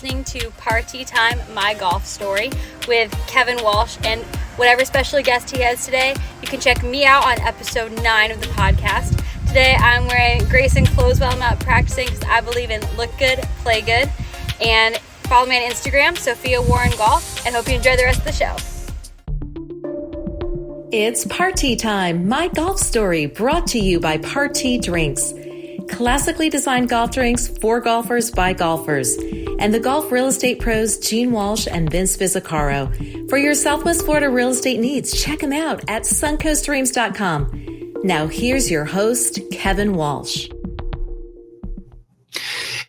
listening to Party Time, My Golf Story with Kevin Walsh and whatever special guest he has today. You can check me out on episode 9 of the podcast. Today I'm wearing Grayson clothes while I'm out practicing because I believe in look good, play good. And follow me on Instagram, Sophia Warren Golf, and hope you enjoy the rest of the show. It's Party Time, My Golf Story, brought to you by Party Drinks. Classically designed golf drinks for golfers by golfers. And the golf real estate pros Gene Walsh and Vince Vizzacaro. For your Southwest Florida real estate needs, check them out at suncoastdreams.com. Now here's your host, Kevin Walsh.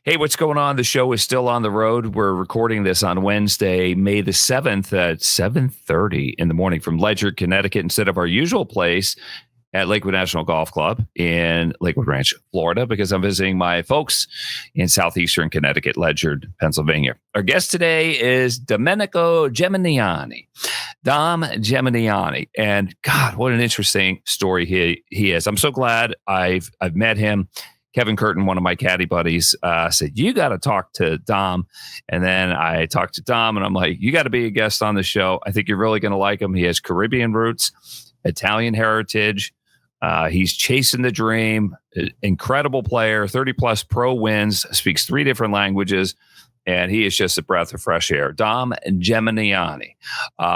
Hey, what's going on? The show is still on the road. We're recording this on Wednesday, May the 7th at 7:30 in the morning from Ledyard, Connecticut, instead of our usual place at Lakewood National Golf Club in Lakewood Ranch, Florida, because I'm visiting my folks in southeastern Connecticut, Ledyard, Pennsylvania. Our guest today is Domenico Geminiani. Dom Geminiani. And God, what an interesting story he is. I'm so glad I've met him. Kevin Curtin, one of my caddy buddies, said, you got to talk to Dom. And then I talked to Dom and I'm like, you got to be a guest on the show. I think you're really going to like him. He has Caribbean roots, Italian heritage. He's chasing the dream, incredible player, 30 plus pro wins, speaks 3 different languages. And he is just a breath of fresh air. Dom Geminiani.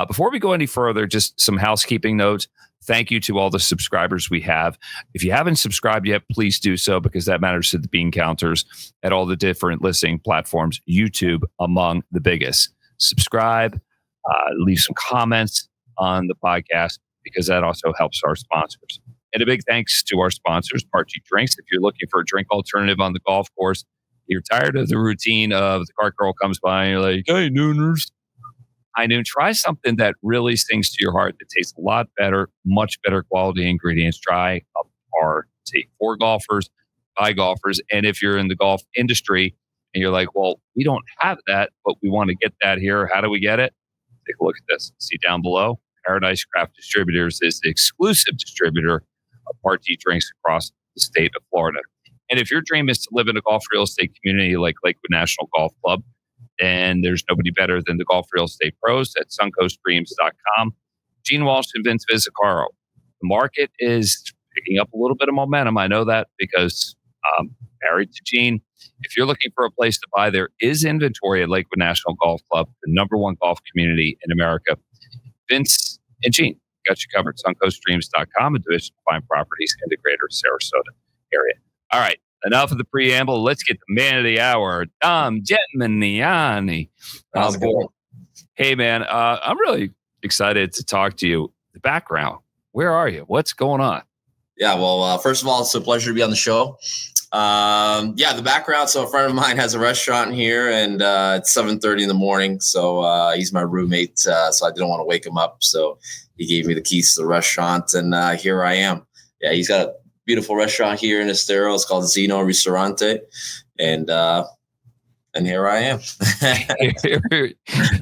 Before we go any further, just some housekeeping notes. Thank you to all the subscribers we have. If you haven't subscribed yet, please do so because that matters to the bean counters at all the different listening platforms, YouTube among the biggest. Subscribe, leave some comments on the podcast because that also helps our sponsors. And a big thanks to our sponsors, Party Drinks. If you're looking for a drink alternative on the golf course, you're tired of the routine of the cart girl comes by and you're like, hey, nooners. High noon, try something that really sings to your heart, that tastes a lot better, much better quality ingredients. Try a party for golfers, by golfers. And if you're in the golf industry and you're like, well, we don't have that, but we want to get that here. How do we get it? Take a look at this. See down below. Paradise Craft Distributors is the exclusive distributor of Party Drinks across the state of Florida. And if your dream is to live in a golf real estate community like Lakewood National Golf Club, and there's nobody better than the golf real estate pros at suncoastdreams.com. Gene Walsh and Vince Vizzacaro. The market is picking up a little bit of momentum. I know that because I'm married to Gene. If you're looking for a place to buy, there is inventory at Lakewood National Golf Club, the #1 golf community in America. Vince and Gene got you covered. suncoastdreams.com, a division of fine properties in the greater Sarasota area. All right. Enough of the preamble. Let's get the man of the hour, Dom Geminiani. How's it going? Hey, man. I'm really excited to talk to you. The background. Where are you? What's going on? Yeah, well, first of all, it's a pleasure to be on the show. The background. So a friend of mine has a restaurant here, and it's 7:30 in the morning. So he's my roommate, so I didn't want to wake him up. So he gave me the keys to the restaurant, and here I am. Yeah, he's got a beautiful restaurant here in Estero. It's called Zeno Ristorante. And here I am.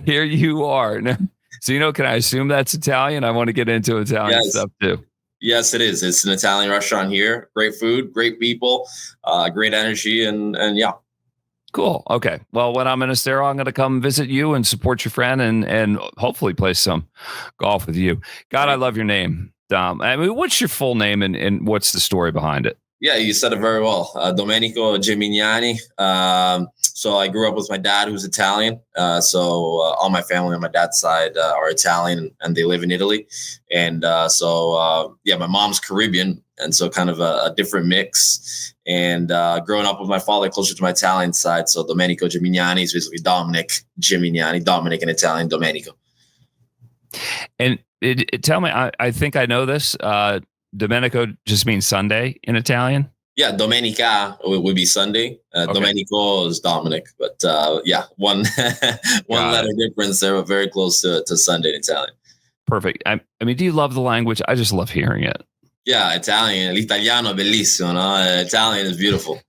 here you are. Now, Zeno, can I assume that's Italian? I want to get into Italian stuff too. Yes, it is. It's an Italian restaurant here. Great food, great people, great energy, and yeah. Cool. Okay. Well, when I'm in Estero, I'm going to come visit you and support your friend and hopefully play some golf with you. God, I love your name. Dom, I mean, what's your full name and what's the story behind it? Yeah, you said it very well. Domenico Geminiani. So I grew up with my dad, who's Italian. So all my family on my dad's side are Italian, and they live in Italy. And my mom's Caribbean, and so kind of a different mix. And growing up with my father closer to my Italian side, so Domenico Geminiani is basically Dominic Geminiani, Dominic in Italian, Domenico. And tell me, I think I know this. Domenico just means Sunday in Italian. Yeah, Domenica would be Sunday. Okay. Domenico is Dominic, but one letter difference there, but very close to Sunday in Italian. Perfect. I mean, do you love the language? I just love hearing it. Yeah, Italian. L'italiano è bellissimo, no? Italian is beautiful.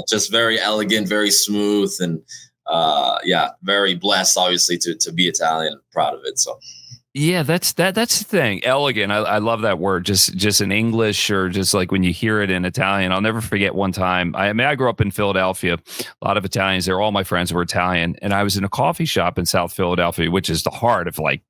Just very elegant, very smooth, and very blessed, obviously, to be Italian. Proud of it. So. Yeah, that's the thing. Elegant. I love that word. Just in English, or just like when you hear it in Italian. I'll never forget one time. I grew up in Philadelphia. A lot of Italians there. All my friends were Italian, and I was in a coffee shop in South Philadelphia, which is the heart of like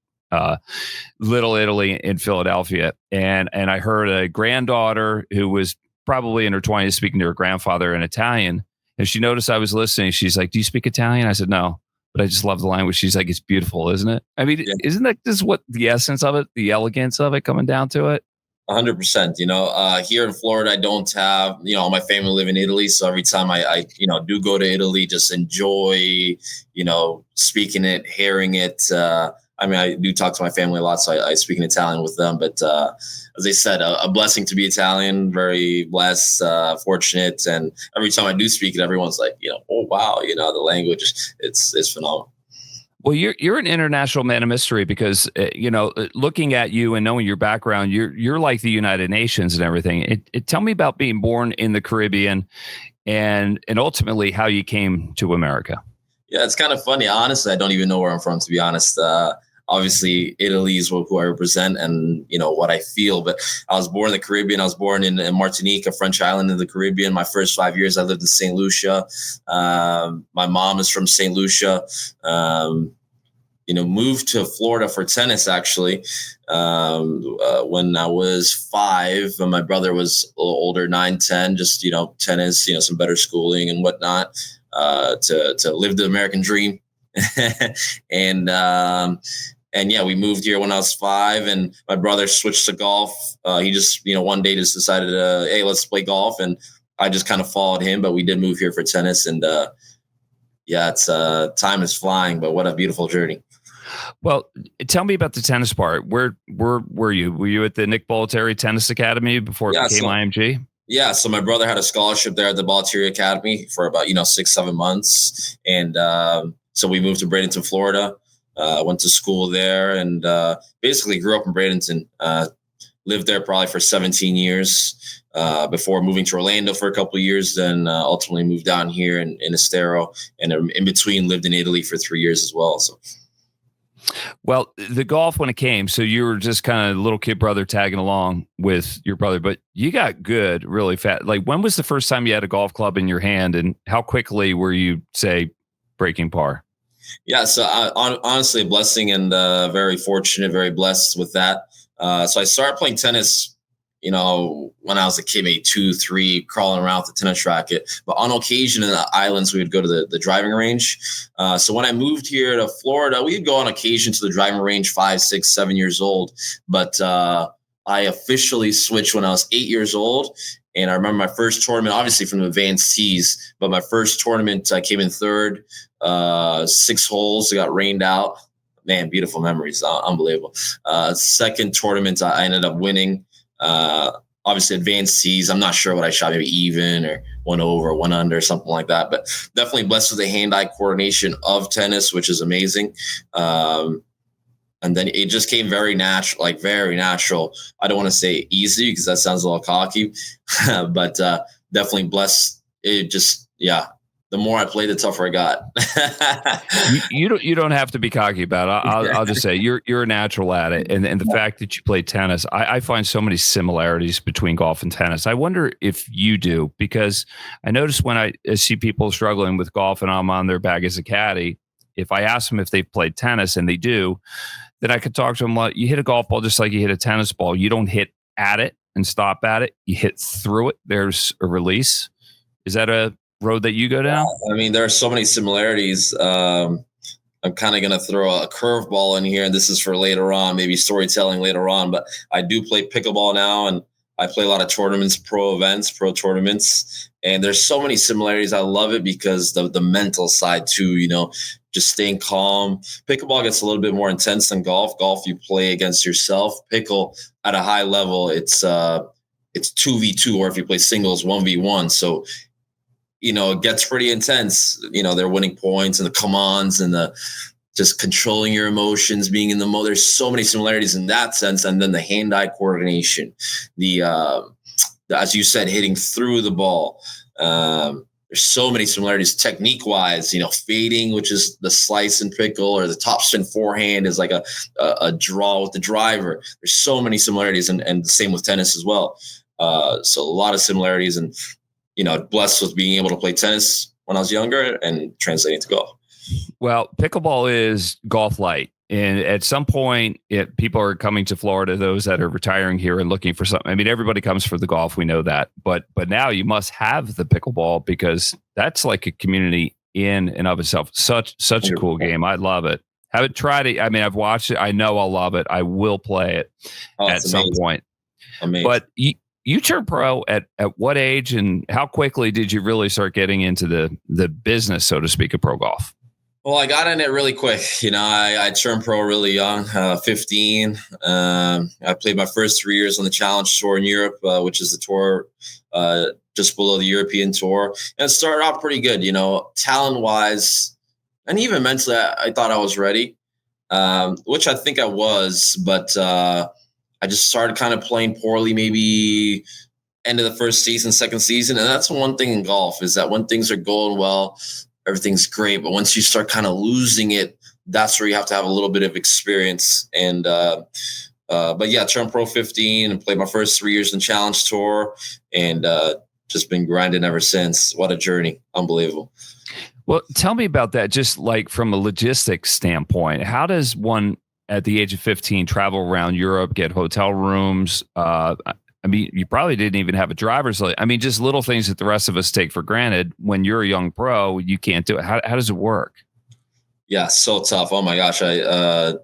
Little Italy in Philadelphia. And I heard a granddaughter who was probably in her 20s speaking to her grandfather in Italian. And she noticed I was listening. She's like, "Do you speak Italian?" I said, "No, but I just love the language." She's like, "It's beautiful, isn't it?" I mean, Yeah. isn't that just what the essence of it, the elegance of it coming down to it? 100%. Here in Florida, I don't have, all my family live in Italy. So every time I do go to Italy, just enjoy, speaking it, hearing it. I do talk to my family a lot, so I speak in Italian with them. But as I said, a blessing to be Italian, very blessed, fortunate. And every time I do speak it, everyone's like, oh, wow, the language, it's phenomenal. Well, you're an international man of mystery because looking at you and knowing your background, you're like the United Nations and everything. Tell me about being born in the Caribbean and ultimately how you came to America. Yeah, it's kind of funny. Honestly, I don't even know where I'm from, to be honest. Obviously, Italy is who I represent and, what I feel. But I was born in the Caribbean. I was born in Martinique, a French island in the Caribbean. My first 5 years, I lived in St. Lucia. My mom is from St. Lucia. Moved to Florida for tennis, actually, when I was 5. And my brother was a little older, 9, 10, just, tennis, some better schooling and whatnot, to live the American dream. And yeah, we moved here when I was 5, and my brother switched to golf. He just, one day just decided, hey, let's play golf. And I just kind of followed him, but we did move here for tennis. And yeah, it's time is flying, but what a beautiful journey. Well, tell me about the tennis part. Where were you? Were you at the Nick Bollettieri Tennis Academy before it became IMG? Yeah, so my brother had a scholarship there at the Bollettieri Academy for about 6-7 months, and so we moved to Bradenton, Florida. Went to school there, and basically grew up in Bradenton. Lived there probably for 17 years before moving to Orlando for a couple of years. Then ultimately moved down here in Estero, and in between lived in Italy for 3 years as well. So. Well, the golf when it came, so you were just kind of little kid brother tagging along with your brother, but you got good really fast. Like, when was the first time you had a golf club in your hand, and how quickly were you, say, breaking par? Yeah, so honestly, a blessing and very fortunate, very blessed with that. So I started playing tennis, when I was a kid, maybe 2, 3, crawling around with the tennis racket. But on occasion in the islands, we would go to the driving range. So when I moved here to Florida, we'd go on occasion to the driving range 5, 6, 7 years old. But I officially switched when I was 8 years old. And I remember my first tournament, obviously from the advanced tees, but my first tournament, I came in third, 6 holes, got rained out. Man, beautiful memories. Unbelievable. Second tournament, I ended up winning. Obviously advanced tees. I'm not sure what I shot, maybe even or 1 over, 1 under, something like that. But definitely blessed with the hand-eye coordination of tennis, which is amazing. And then it just came very natural, I don't want to say easy because that sounds a little cocky, but definitely blessed. It just, yeah. The more I played, the tougher I got. you don't have to be cocky about it. I'll just say you're a natural at it, and the fact that you play tennis, I find so many similarities between golf and tennis. I wonder if you do, because I notice when I see people struggling with golf and I'm on their bag as a caddy, if I ask them if they've played tennis and they do, then I could talk to them like, you hit a golf ball just like you hit a tennis ball. You don't hit at it and stop at it. You hit through it. There's a release. Is that a road that you go down? I mean, there are so many similarities. I'm kind of going to throw a curveball in here, and this is for later on, maybe storytelling later on, but I do play pickleball now, and I play a lot of tournaments, pro tournaments, and there's so many similarities. I love it because the mental side too, just staying calm. Pickleball gets a little bit more intense than golf. Golf, you play against yourself. Pickle, at a high level, it's 2v2, or if you play singles, 1v1. So, it gets pretty intense. They're winning points and the come-ons and the just controlling your emotions, being in the mode. There's so many similarities in that sense. And then the hand-eye coordination, as you said, hitting through the ball. There's there's so many similarities technique wise, fading, which is the slice and pickle, or the topspin forehand is like a draw with the driver. There's so many similarities, and the same with tennis as well. So a lot of similarities, and, blessed with being able to play tennis when I was younger and translating to golf. Well, pickleball is golf light. And at some point, people are coming to Florida, those that are retiring here and looking for something. I mean, everybody comes for the golf. We know that. But now you must have the pickleball, because that's like a community in and of itself. Such a cool game. I love it. Haven't tried it. I mean, I've watched it. I know I'll love it. I will play it at some point. Amazing. But you turned pro at what age, and how quickly did you really start getting into the business, so to speak, of pro golf? Well, I got in it really quick. I turned pro really young, 15. I played my first 3 years on the Challenge Tour in Europe, which is the tour just below the European Tour. And it started off pretty good, talent-wise. And even mentally, I thought I was ready, which I think I was. But I just started kind of playing poorly, maybe end of the first season, second season. And that's one thing in golf, is that when things are going well, everything's great. But once you start kind of losing it, that's where you have to have a little bit of experience. And, but yeah, turned pro 15 and played my first 3 years in Challenge Tour, and just been grinding ever since. What a journey. Unbelievable. Well, tell me about that. Just like from a logistics standpoint, how does one at the age of 15 travel around Europe, get hotel rooms? I mean, you probably didn't even have a driver's license. I mean, just little things that the rest of us take for granted. When you're a young pro, you can't do it. How does it work? Yeah, so tough. Oh my gosh. I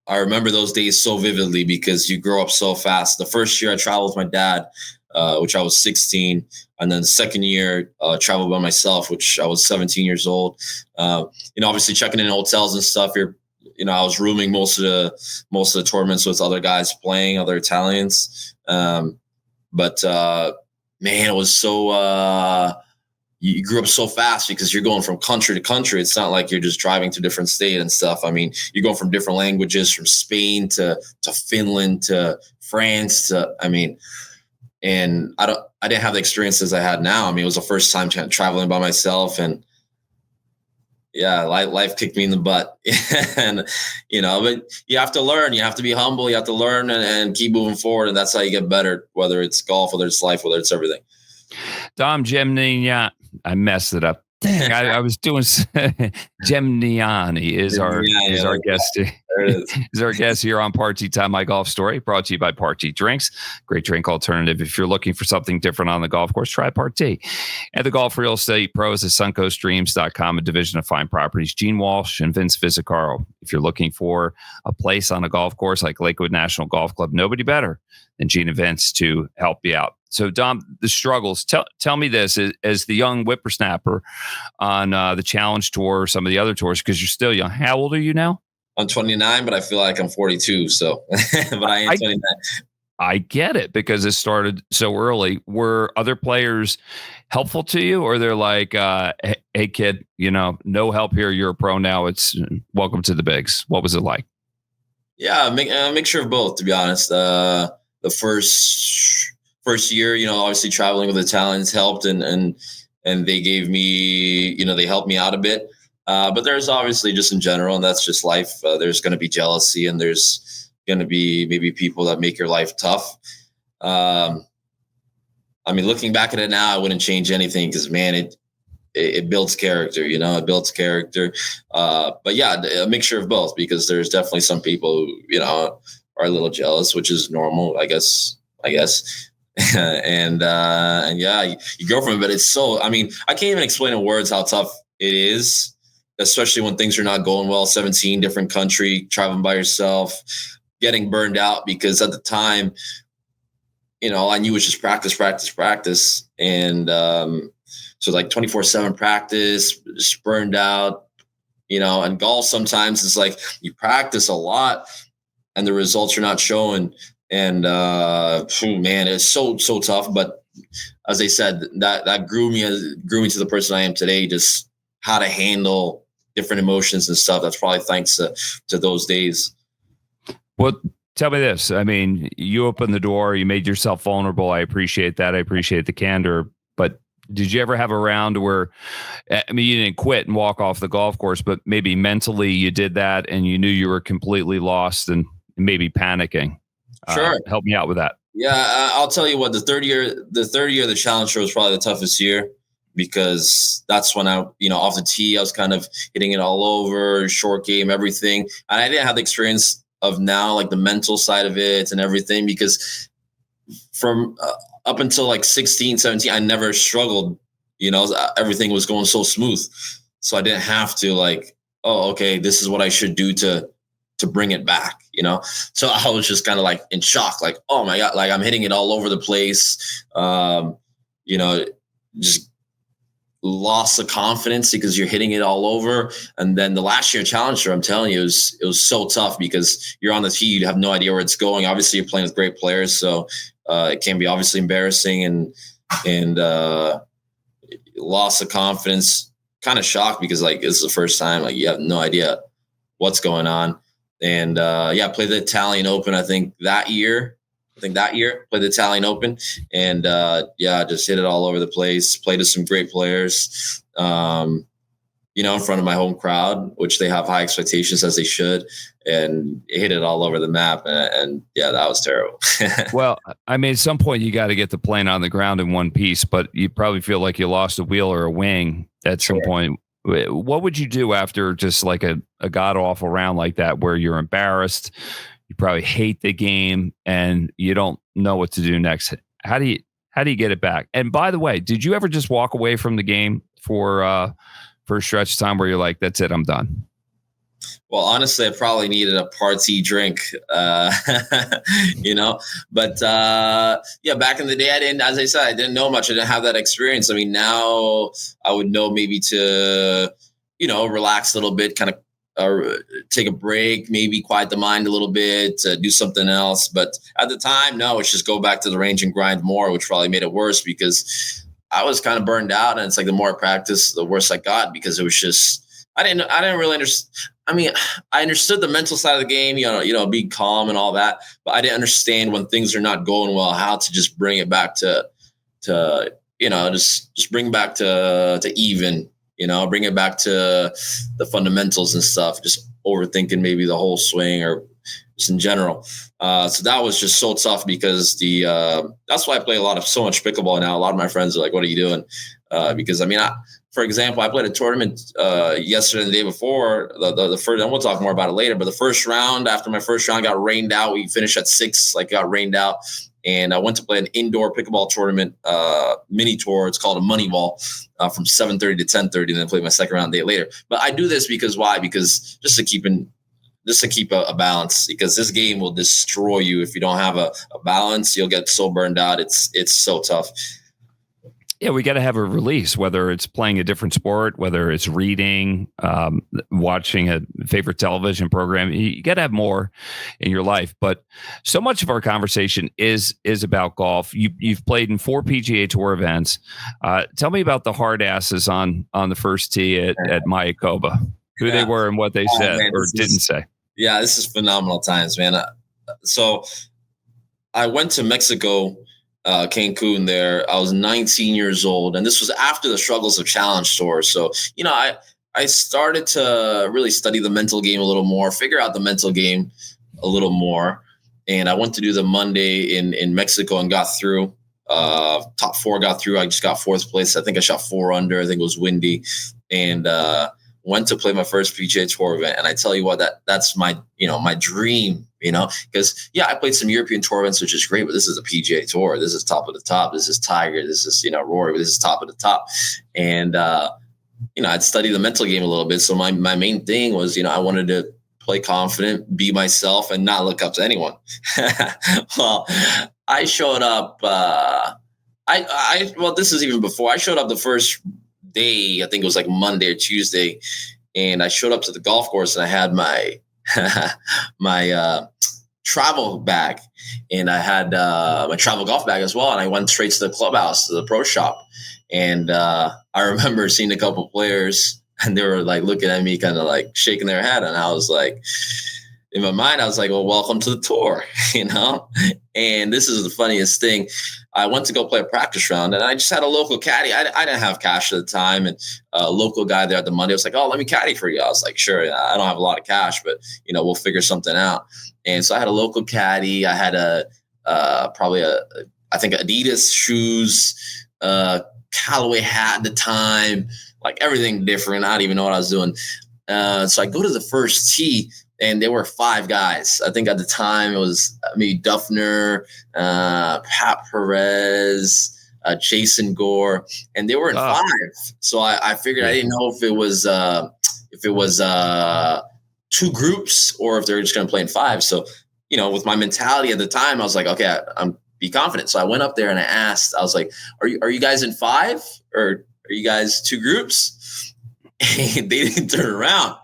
remember those days so vividly, because you grow up so fast. The first year I traveled with my dad, which I was 16. And then the second year, traveled by myself, which I was 17 years old. Obviously checking in hotels and stuff. I was rooming most of the tournaments with other guys playing, other Italians. But man, it was so you grew up so fast, because you're going from country to country. It's not like you're just driving to different state and stuff. I mean, you're going from different languages, from Spain to Finland to France and I didn't have the experiences I had now. I mean, it was the first time traveling by myself, and yeah, life kicked me in the butt. And, but you have to learn, you have to be humble, you have to learn and keep moving forward. And that's how you get better, whether it's golf, whether it's life, whether it's everything. Dom Geminiani, I messed it up. Dang, I was doing Geminiani is our guest. Is our guest here on Party Time, My Golf Story, brought to you by Party Drinks. Great drink alternative. If you're looking for something different on the golf course, try Party. And the Golf Real Estate Pros at suncoastdreams.com, a division of Fine Properties. Gene Walsh and Vince Visicaro. If you're looking for a place on a golf course like Lakewood National Golf Club, nobody better than Gene and Vince to help you out. So, Dom, the struggles. Tell me this, as the young whippersnapper on the Challenge Tour, some of the other tours, because you're still young. How old are you now? I'm 29, but I feel like I'm 42. So, but I am 29. I get it, because it started so early. Were other players helpful to you, or they're like, hey, kid, no help here. You're a pro now. It's welcome to the bigs. What was it like? Yeah, a mixture of both, to be honest. The first year, obviously traveling with Italians helped, and they gave me, they helped me out a bit. But there's obviously, just in general, and that's just life. There's going to be jealousy, and there's going to be maybe people that make your life tough. Looking back at it now, I wouldn't change anything, because man, it builds character, it builds character. But yeah, a mixture of both, because there's definitely some people who, are a little jealous, which is normal, I guess. and yeah, you go from it, but it's so, I can't even explain in words how tough it is, especially when things are not going well. 17 different country, traveling by yourself, getting burned out, because at the time, all I knew was just practice. And so like 24/7 practice, just burned out, and golf sometimes is like you practice a lot and the results are not showing. And man, it's so tough. But as I said, that grew me to the person I am today, just how to handle different emotions and stuff. That's probably thanks to those days. Well, tell me this. You opened the door, you made yourself vulnerable. I appreciate that. I appreciate the candor, but Did you ever have a round where, I mean, you didn't quit and walk off the golf course, but maybe mentally you did that and you knew you were completely lost and maybe panicking? Sure. Help me out with that. Yeah, I'll tell you what. The third year of the Challenge Tour was probably the toughest year, because that's when I, off the tee, I was kind of hitting it all over, short game, everything. And I didn't have the experience of now, like the mental side of it and everything, because from up until like 16, 17, I never struggled. Everything was going so smooth. So I didn't have to like, oh, okay, this is what I should do to bring it back, So I was just kind of like in shock, like, oh my God, like I'm hitting it all over the place. Just lost the confidence because you're hitting it all over. And then the last year Challenge Tour, I'm telling you, it was so tough because you're on the tee, you have no idea where it's going. Obviously you're playing with great players. So it can be obviously embarrassing and loss of confidence, kind of shocked because like it's the first time, like you have no idea what's going on. And I played the Italian Open, I think that year, played the Italian Open, and just hit it all over the place, played with some great players, in front of my home crowd, which they have high expectations, as they should, and hit it all over the map. And that was terrible. Well, I mean, at some point you got to get the plane on the ground in one piece, but you probably feel like you lost a wheel or a wing at some point. What would you do after just like a god awful round like that, where you're embarrassed, you probably hate the game, and you don't know what to do next? How do you get it back? And by the way, did you ever just walk away from the game for a stretch of time where you're like, that's it, I'm done? Well, honestly, I probably needed a party drink, but back in the day, as I said, I didn't know much. I didn't have that experience. I mean, now I would know maybe to, relax a little bit, kind of take a break, maybe quiet the mind a little bit, do something else. But at the time, no, it's just go back to the range and grind more, which probably made it worse because I was kind of burned out. And it's like the more I practiced, the worse I got, because it was just, I didn't really understand. I mean, I understood the mental side of the game, be calm and all that, but I didn't understand when things are not going well, how to just bring it back to just bring it back to even, bring it back to the fundamentals and stuff, just overthinking maybe the whole swing or just in general. So that was just so tough because that's why I play so much pickleball now. A lot of my friends are like, what are you doing? Because I mean, for example, I played a tournament yesterday and the day before. The first, and we'll talk more about it later. But the first round, after my first round got rained out, we finished at 6. Got rained out, and I went to play an indoor pickleball tournament, mini tour. It's called a money ball, from 7:30 to 10:30, and then played my second round a day later. But I do this because why? Because just to keep a balance, because this game will destroy you if you don't have a balance. You'll get so burned out. It's so tough. Yeah, we got to have a release, whether it's playing a different sport, whether it's reading, watching a favorite television program. You got to have more in your life. But so much of our conversation is about golf. You've played in 4 PGA Tour events. Tell me about the hard asses on the first tee at Mayakoba, who they were and what they said or didn't say. Yeah, this is phenomenal times, man. So I went to Mexico, Cancun there. I was 19 years old, and this was after the struggles of Challenge Tour. So, I started to really study the mental game a little more, figure out the mental game a little more. And I went to do the Monday in Mexico and got through. Top 4 got through. I just got 4th place. I think I shot 4 under. I think it was windy. And went to play my first PGA Tour event. And I tell you what, that's my dream, because I played some European Tour events, which is great, but this is a PGA Tour. This is top of the top. This is Tiger. This is, Rory, but this is top of the top. And, I'd study the mental game a little bit. So my main thing was, I wanted to play confident, be myself, and not look up to anyone. Well, I showed up, this is even before I showed up the first day. I think it was like Monday or Tuesday, and I showed up to the golf course and I had my travel bag, and I had my travel golf bag as well, and I went straight to the clubhouse, to the pro shop. And I remember seeing a couple players, and they were like looking at me, kind of like shaking their head, and I was like, in my mind, I was like, well, welcome to the tour, you know? And this is the funniest thing. I went to go play a practice round, and I just had a local caddy. I didn't have cash at the time. And a local guy there at the Monday was like, oh, let me caddy for you. I was like, sure, I don't have a lot of cash, but, you know, we'll figure something out. And so I had a local caddy. I had I think Adidas shoes, Callaway hat at the time, like everything different. I don't even know what I was doing. So I go to the first tee, and there were 5 guys. I think at the time it was maybe Duffner, Pat Perez, Jason Gore, and they were in 5. So I figured, I didn't know if it was 2 groups or if they were just going to play in 5. So, you know, with my mentality at the time, I was like, okay, I'm be confident. So I went up there and I asked, I was like, are you guys in 5 or are you guys 2 groups? And they didn't turn around.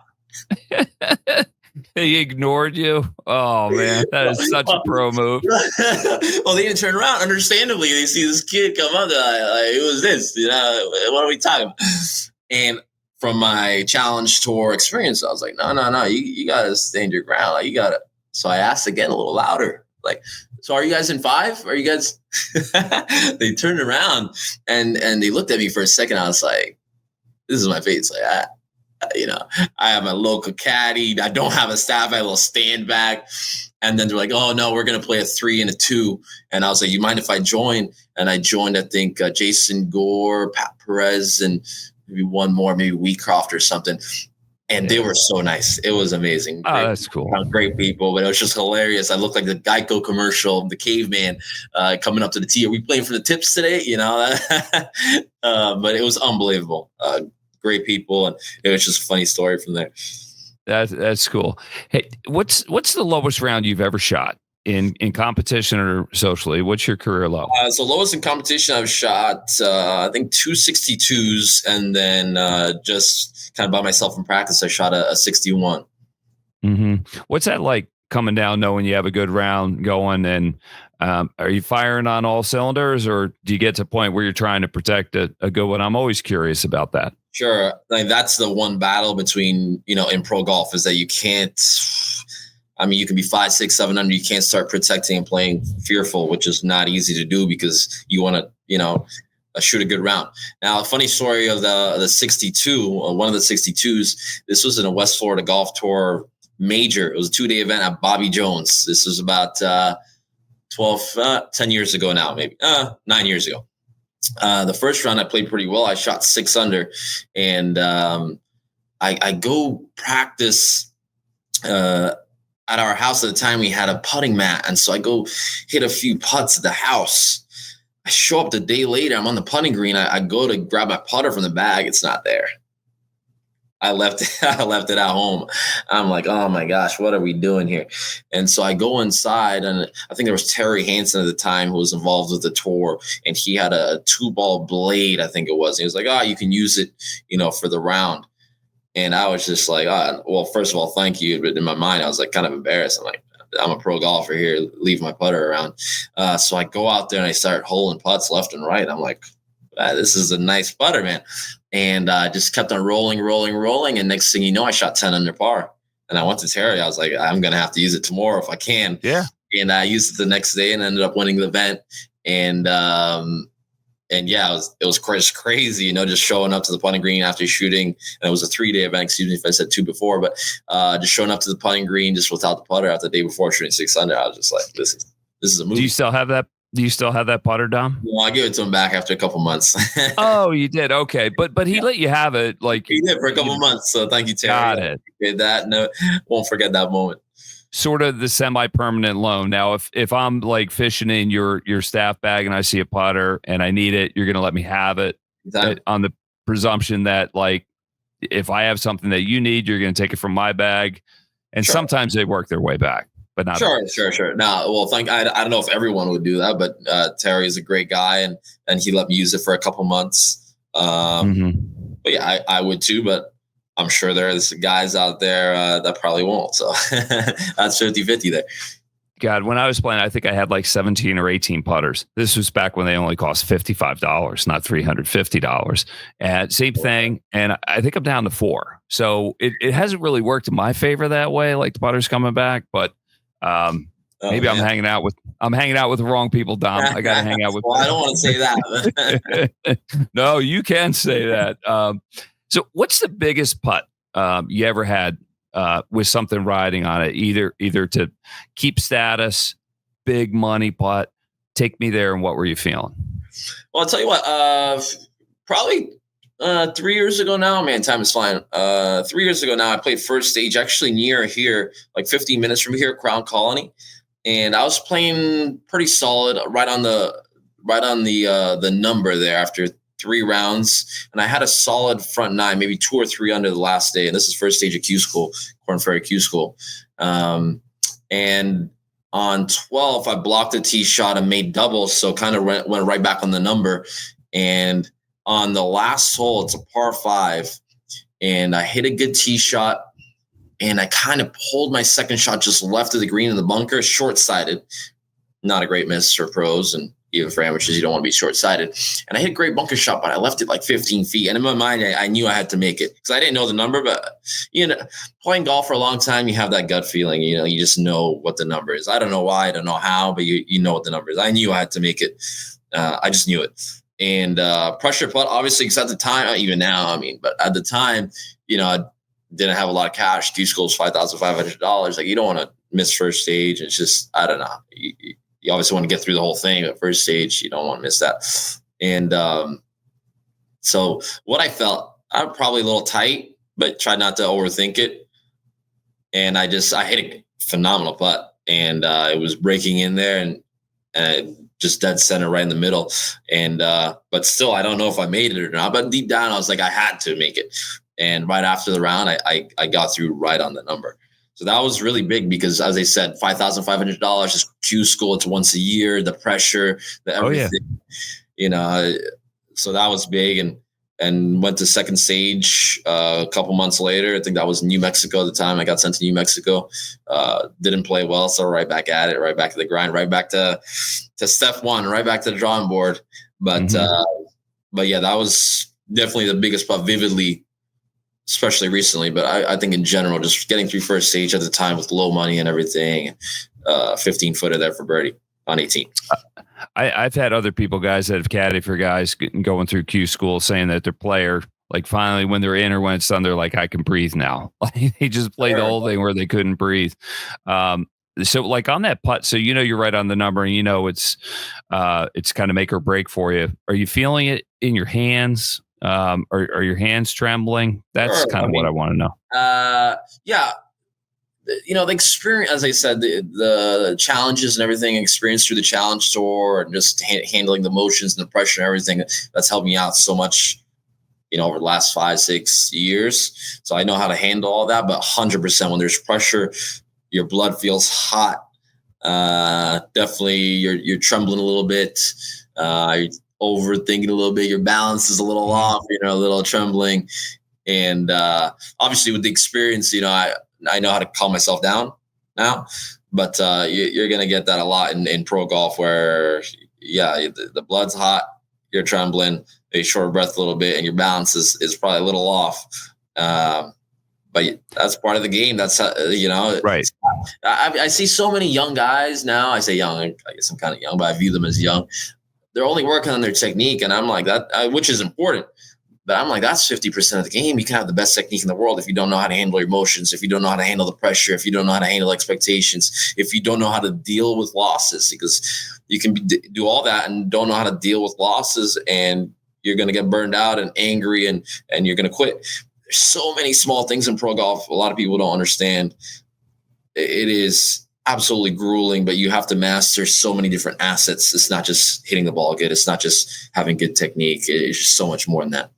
They ignored you. Oh man, that is such a pro move. Well, they didn't turn around. Understandably, they see this kid come up. They're like, who is this? You know, what are we talking about? And from my challenge tour experience, I was like, no, you gotta stand your ground. Like, you gotta. So I asked again a little louder, like, so are you guys in 5? Are you guys? They turned around and they looked at me for a second. I was like, this is my face. Like, I have a local caddy. I don't have a staff. I have a little stand back. And then they're like, oh, no, we're going to play a 3 and a 2. And I was like, you mind if I join? And I joined, I think, Jason Gore, Pat Perez, and maybe one more, maybe Wheatcroft or something. And they were so nice. It was amazing. Oh, that's cool. Great people, but it was just hilarious. I looked like the Geico commercial, the caveman coming up to the tee. Are we playing for the tips today? You know, but it was unbelievable. Great people, and it was just a funny story from there. That's cool. Hey, what's the lowest round you've ever shot in competition or socially? What's your career low? So lowest in competition I've shot, I think 262s, and then just kind of by myself in practice, I shot a 61. Mm-hmm. What's that like coming down knowing you have a good round going, and are you firing on all cylinders, or do you get to a point where you're trying to protect a good one? I'm always curious about that. Sure. Like, that's the one battle between, in pro golf, is that you can't, you can be 5, 6, 7 under. You can't start protecting and playing fearful, which is not easy to do because you want to, shoot a good round. Now, a funny story of the 62, one of the 62s, this was in a West Florida Golf Tour major. It was a 2-day event at Bobby Jones. This was about 10 years ago now, maybe 9 years ago. The first round I played pretty well. I shot 6 under, and I go practice at our house. At the time, we had a putting mat, and so I go hit a few putts at the house. I show up the day later. I'm on the putting green. I go to grab my putter from the bag. It's not there. I left it at home. I'm like, oh my gosh, what are we doing here? And so I go inside, and I think there was Terry Hansen at the time who was involved with the tour, and he had a 2-ball blade, I think it was. And he was like, you can use it, for the round. And I was just like, well, first of all, thank you. But in my mind, I was like kind of embarrassed. I'm like, I'm a pro golfer here, leave my putter around. So I go out there and I start holing putts left and right. I'm like, this is a nice putter, man. And just kept on rolling. And next thing you know, I shot 10 under par. And I went to Terry. I was like, I'm going to have to use it tomorrow if I can. Yeah. And I used it the next day and ended up winning the event. And yeah, it was crazy, just showing up to the putting green after shooting. And it was a 3-day event. Excuse me if I said 2 before, but just showing up to the putting green just without the putter after the day before shooting 6 under. I was just like, this is a movie. Do you still have that putter, Dom? Well, I gave it to him back after a couple months. Oh, you did? Okay. But he let you have it. Like, he did for a couple months. So thank you, Terry. Got it. That, no, won't forget that moment. Sort of the semi-permanent loan. Now, if I'm like fishing in your staff bag and I see a putter and I need it, you're going to let me have it. Exactly. On the presumption that, like, if I have something that you need, you're going to take it from my bag. And sometimes they work their way back, but not always. Sure. Now, well, I don't know if everyone would do that, but Terry is a great guy, and he let me use it for a couple months. But yeah, I would too, but I'm sure there's guys out there that probably won't. So that's 50-50 there. God, when I was playing, I think I had like 17 or 18 putters. This was back when they only cost $55, not $350. And same thing. And I think I'm down to 4. So it hasn't really worked in my favor that way, like the putters coming back. But maybe I'm hanging out with the wrong people, Dom. I got to hang out with. Well, I don't want to say that. No, you can say that. So what's the biggest putt you ever had with something riding on it, either to keep status, big money putt, take me there, and what were you feeling? Well, I'll tell you what, probably 3 years ago now, man, time is flying. 3 years ago now, I played first stage actually near here, like 15 minutes from here, Crown Colony. And I was playing pretty solid right on the number there after 3 rounds, and I had a solid front 9, maybe 2 or 3 under the last day. And this is first stage of Q School, Corn Ferry Q School. And on 12, I blocked a tee shot and made doubles, so kind of went right back on the number. And on the last hole, it's a par 5, and I hit a good tee shot, and I kind of pulled my second shot just left of the green in the bunker, short-sighted. Not a great miss for pros, and even for amateurs, you don't want to be short-sighted. And I hit a great bunker shot, but I left it like 15 feet. And in my mind, I knew I had to make it because I didn't know the number. But, playing golf for a long time, you have that gut feeling. You just know what the number is. I don't know why, I don't know how, but you know what the number is. I knew I had to make it. I just knew it. And pressure putt, obviously, because at the time, even now, but at the time, I didn't have a lot of cash. Q School is $5,500. Like, you don't want to miss first stage. It's just, I don't know. You obviously want to get through the whole thing, but first stage, you don't want to miss that. And so what I felt, I'm probably a little tight, but tried not to overthink it. And I hit a phenomenal putt, and it was breaking in there and just dead center right in the middle. And but still, I don't know if I made it or not. But deep down, I was like, I had to make it. And right after the round, I got through right on the number. So that was really big because, as I said, $5,500 is Q School. It's once a year. The pressure, everything, So that was big, and went to second stage a couple months later. I think that was New Mexico at the time. I got sent to New Mexico. Didn't play well, so right back at it, right back to the grind, right back to step one, right back to the drawing board. But but yeah, that was definitely the biggest putt vividly. Especially recently, but I think in general, just getting through first stage at the time with low money and everything, 15-footer there for birdie on 18. I've had other guys that have caddied for guys going through Q School saying that their player, like finally when they're in or when it's done, they're like, I can breathe now. Like they just played the whole thing where they couldn't breathe. So like on that putt, so you're right on the number, and it's kind of make or break for you. Are you feeling it in your hands? Are your hands trembling? That's kind of what I want to know. Yeah. The experience, as I said, the challenges and everything, experience through the challenge tour and just handling the motions and the pressure and everything, that's helped me out so much, over the last 5-6 years. So I know how to handle all that, but 100% when there's pressure, your blood feels hot. Definitely you're trembling a little bit. You're overthinking a little bit. Your balance is a little off, a little trembling. And obviously with the experience, I know how to calm myself down now, but you're going to get that a lot in pro golf where, the blood's hot, you're trembling, you short breath a little bit, and your balance is probably a little off. But that's part of the game. That's, right. I see so many young guys now. I say young, I guess I'm kind of young, but I view them as young. They're only working on their technique. And I'm like that, which is important. But I'm like, that's 50% of the game. You can have the best technique in the world if you don't know how to handle your emotions, if you don't know how to handle the pressure, if you don't know how to handle expectations, if you don't know how to deal with losses, because you can do all that and don't know how to deal with losses, and you're going to get burned out and angry and you're going to quit. There's so many small things in pro golf. A lot of people don't understand. It is absolutely grueling, but you have to master so many different assets. It's not just hitting the ball good. It's not just having good technique. It's just so much more than that.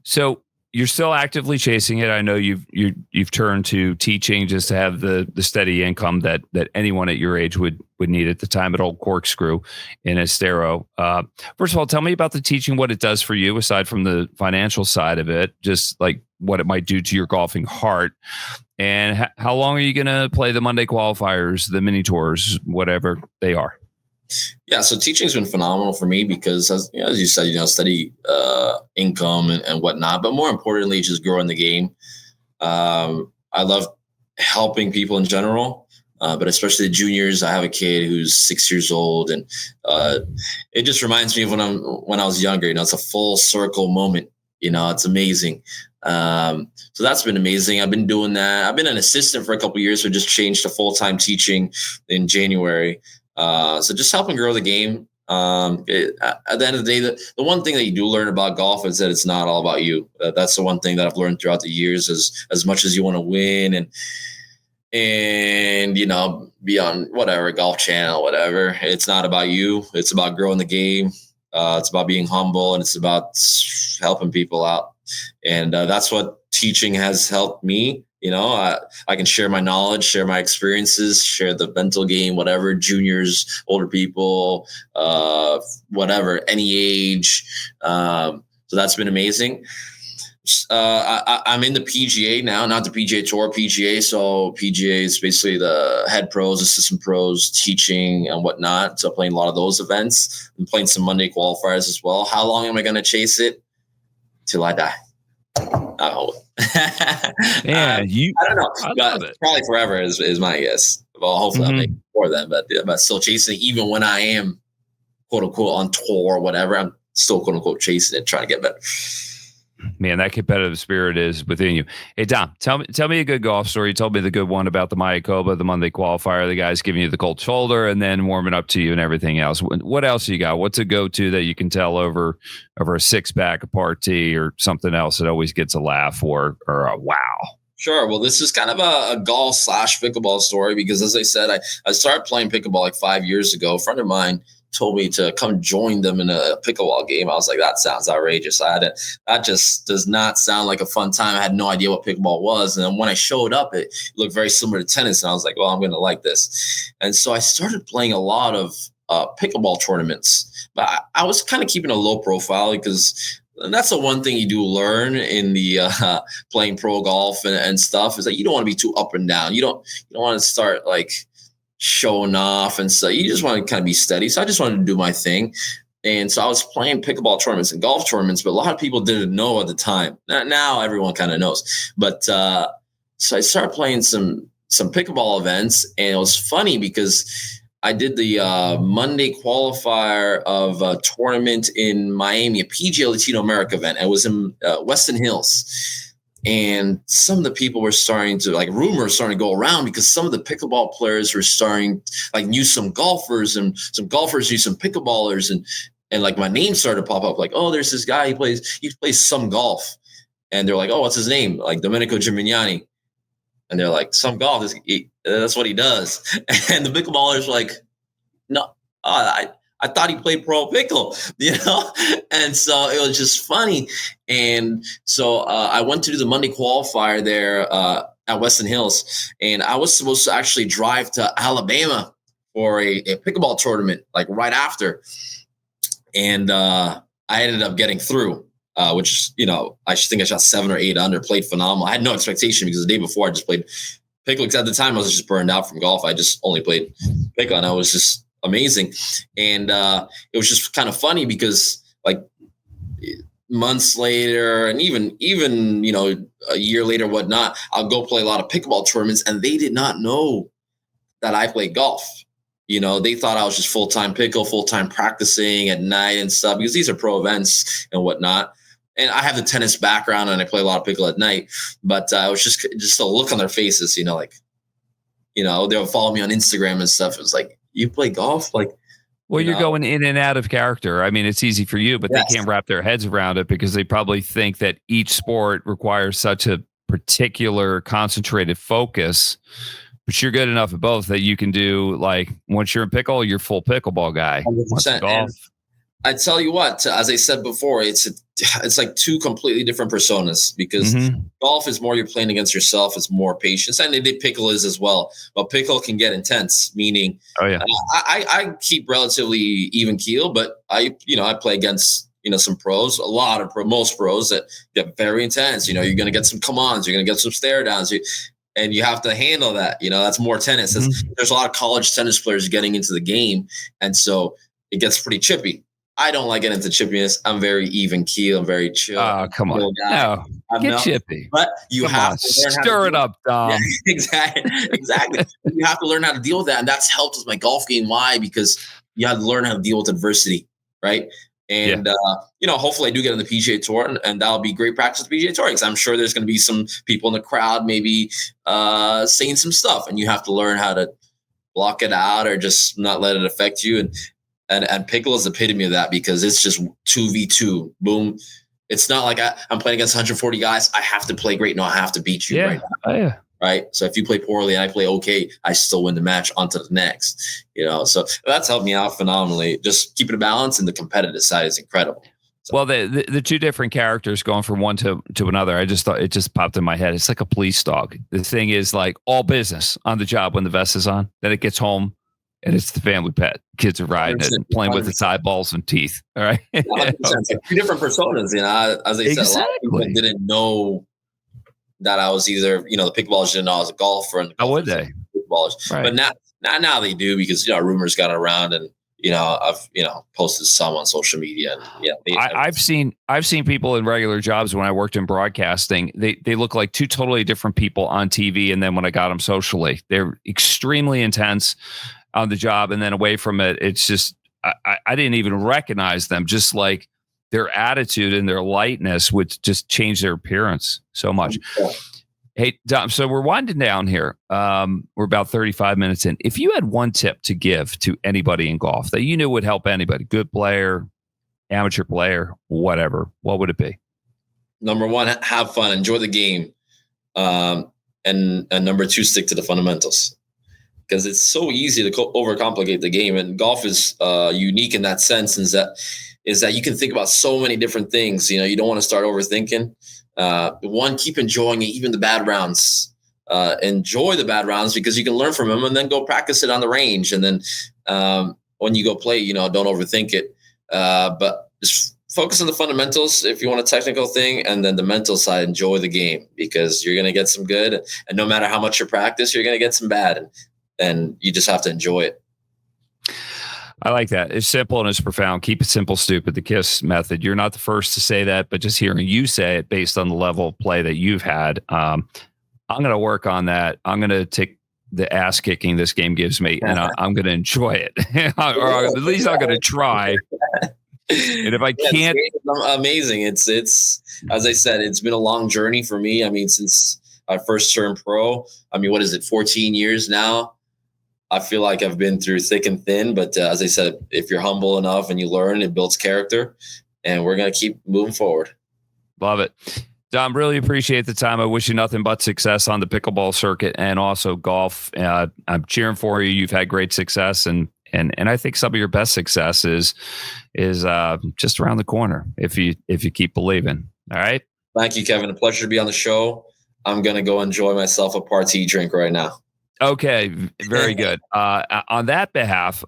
So you're still actively chasing it. I know you've turned to tee changes to have the steady income that anyone at your age would need at the time at Old Corkscrew in Estero. First of all, tell me about the teaching, what it does for you aside from the financial side of it, just like what it might do to your golfing heart. And how long are you going to play the Monday qualifiers, the mini tours, whatever they are? Yeah, so teaching's been phenomenal for me because, as you said, steady income and whatnot, but more importantly, just growing the game. I love helping people in general, but especially the juniors. I have a kid who's 6 years old, and it just reminds me of when I was younger. It's a full circle moment. It's amazing. So that's been amazing. I've been doing that. I've been an assistant for a couple of years, so just changed to full-time teaching in January. So just helping grow the game. At the end of the day, the one thing that you do learn about golf is that it's not all about you. That's the one thing that I've learned throughout the years. As much as you want to win and be on whatever Golf Channel, whatever, it's not about you. It's about growing the game. It's about being humble, and it's about helping people out. And that's what teaching has helped me. I can share my knowledge, share my experiences, share the mental game, whatever, juniors, older people, whatever, any age. So that's been amazing. I'm in the PGA now, not the PGA Tour, PGA. So PGA is basically the head pros, assistant pros, teaching and whatnot. So playing a lot of those events. I'm playing some Monday qualifiers as well. How long am I going to chase it? Till I die. Oh, yeah. I don't know. Probably forever is my guess. Well, hopefully I'll make it before then, but still chasing it, even when I am quote unquote on tour or whatever, I'm still quote unquote chasing it, trying to get better. Man, that competitive spirit is within you. Hey, Dom, tell me a good golf story. You told me the good one about the Mayakoba, the Monday qualifier, the guys giving you the cold shoulder and then warming up to you and everything else. What else you got? What's a go-to that you can tell over a six-pack, a party, or something else that always gets a laugh or a wow? Sure. Well, this is kind of a golf / pickleball story because, as I said, I started playing pickleball like 5 years ago. A friend of mine told me to come join them in a pickleball game. I was like, that sounds outrageous. That just does not sound like a fun time. I had no idea what pickleball was. And then when I showed up, it looked very similar to tennis. And I was like, well, I'm going to like this. And so I started playing a lot of pickleball tournaments. But I was kind of keeping a low profile because that's the one thing you do learn in the playing pro golf and stuff is that you don't want to be too up and down. You don't want to start like showing off and so you just want to kind of be steady. So I just wanted to do my thing. And so I was playing pickleball tournaments and golf tournaments, but a lot of people didn't know at the time. Now everyone kind of knows. But so I started playing some pickleball events, and it was funny because I did the Monday qualifier of a tournament in Miami, a PGA Latin American event. It was in Weston Hills. And some of the people were starting to rumors starting to go around because some of the pickleball players were starting knew some golfers and some golfers knew some pickleballers and my name started to pop up oh, there's this guy, he plays some golf. And they're like, oh, what's his name? Domenico Geminiani. And they're like, some golf, that's what he does. And the pickleballers were like, no, I thought he played pro pickle, And so it was just funny. And so I went to do the Monday qualifier there at Weston Hills. And I was supposed to actually drive to Alabama for a pickleball tournament, right after. And I ended up getting through, which, I think I shot 7 or 8 under, played phenomenal. I had no expectation because the day before I just played pickle. Because at the time I was just burned out from golf. I just only played pickle, and I was just amazing. And it was just kind of funny because months later and even a year later, whatnot, I'll go play a lot of pickleball tournaments, and they did not know that I played golf. They thought I was just full-time practicing at night and stuff because these are pro events and whatnot. And I have the tennis background and I play a lot of pickle at night, but it was just a look on their faces, they'll follow me on Instagram and stuff. It was like, you play golf? Well, you're going in and out of character. I mean, it's easy for you, but yes, they can't wrap their heads around it because they probably think that each sport requires such a particular concentrated focus. But you're good enough at both that you can do once you're in pickle, you're full pickleball guy. 100%. Golf. I tell you what, as I said before, it's like two completely different personas because golf is more you're playing against yourself. It's more patience, and pickle is as well. But pickle can get intense, meaning I keep relatively even keel, but I play against some pros, most pros that get very intense. You're going to get some come-ons, you're going to get some stare downs. and you have to handle that. That's more tennis. There's a lot of college tennis players getting into the game, and so it gets pretty chippy. I don't like getting into chippiness. I'm very even keel. I'm very chill. Oh, come on. No, get chippy. But you have to learn how to stir it up, Dom. Yeah, exactly. You have to learn how to deal with that. And that's helped with my golf game. Why? Because you have to learn how to deal with adversity, right? And, hopefully I do get on the PGA Tour, and that'll be great practice at the PGA Tour, because I'm sure there's going to be some people in the crowd maybe saying some stuff, and you have to learn how to block it out or just not let it affect you. And Pickle is the epitome of that, because it's just 2v2. Boom. It's not like I'm playing against 140 guys. I have to play great. No, I have to beat you right now. Oh, yeah. Right. So if you play poorly and I play okay, I still win the match, on to the next. So that's helped me out phenomenally. Just keeping a balance, and the competitive side is incredible. So. Well, the two different characters going from one to another, I just thought it just popped in my head. It's like a police dog. The thing is like all business on the job when the vest is on. Then it gets home, and it's the family pet. Kids are riding it and playing 100%. With its eyeballs and teeth. All right. 100%. Two different personas, as I said, a lot of people didn't know that I was either, the pickleballers didn't know I was a golfer. And how would they? Right. But now they do, because, rumors got around, and, I've, posted some on social media. And, I've seen people in regular jobs when I worked in broadcasting. They look like two totally different people on TV. And then when I got them socially, they're extremely intense on the job. And then away from it, it's just, I didn't even recognize them. Just like their attitude and their lightness would just change their appearance so much. Hey, Dom, so we're winding down here. We're about 35 minutes in. If you had one tip to give to anybody in golf that you knew would help anybody, good player, amateur player, whatever, what would it be? Number one, have fun, enjoy the game. And number two, stick to the fundamentals. Because it's so easy to overcomplicate the game. And golf is unique in that sense, is that you can think about so many different things. You don't want to start overthinking. One, keep enjoying it, even the bad rounds. Enjoy the bad rounds, because you can learn from them, and then go practice it on the range. And then when you go play, don't overthink it. But just focus on the fundamentals if you want a technical thing, and then the mental side, enjoy the game, because you're going to get some good. And no matter how much you practice, you're going to get some bad. And you just have to enjoy it. I like that. It's simple and it's profound. Keep it simple, stupid. The KISS method. You're not the first to say that, but just hearing you say it based on the level of play that you've had, I'm going to work on that. I'm going to take the ass kicking this game gives me, and I'm going to enjoy it. Or at least I'm going to try. And if I can't, it's amazing. It's as I said, it's been a long journey for me. I mean, since I first turned pro, what is it, 14 years now? I feel like I've been through thick and thin, but as I said, if you're humble enough and you learn, it builds character, and we're going to keep moving forward. Love it. Dom, really appreciate the time. I wish you nothing but success on the pickleball circuit and also golf. I'm cheering for you. You've had great success, and I think some of your best success is just around the corner if you keep believing. All right. Thank you, Kevin. A pleasure to be on the show. I'm going to go enjoy myself a party drink right now. Okay, very good. On that behalf,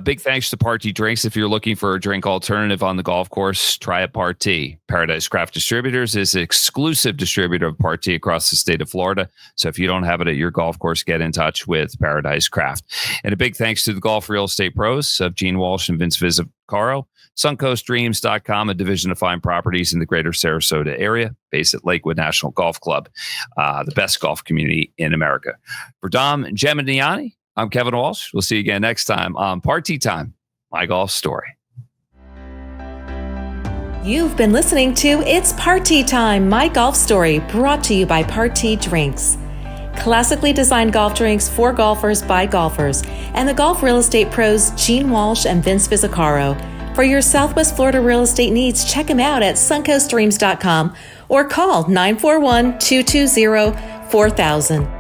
big thanks to Party Drinks. If you're looking for a drink alternative on the golf course, try a Party. Paradise Craft Distributors is an exclusive distributor of Party across the state of Florida. So if you don't have it at your golf course, get in touch with Paradise Craft. And a big thanks to the Golf Real Estate Pros of Gene Walsh and Vince Visicaro. SuncoastDreams.com, a division of fine properties in the greater Sarasota area, based at Lakewood National Golf Club, the best golf community in America. For Dom Geminiani, I'm Kevin Walsh. We'll see you again next time on Party Time, My Golf Story. You've been listening to It's Party Time, My Golf Story, brought to you by Party Drinks. Classically designed golf drinks for golfers by golfers, and the Golf Real Estate Pros Gene Walsh and Vince Visicaro. For your Southwest Florida real estate needs, check them out at suncoastdreams.com or call 941-220-4000.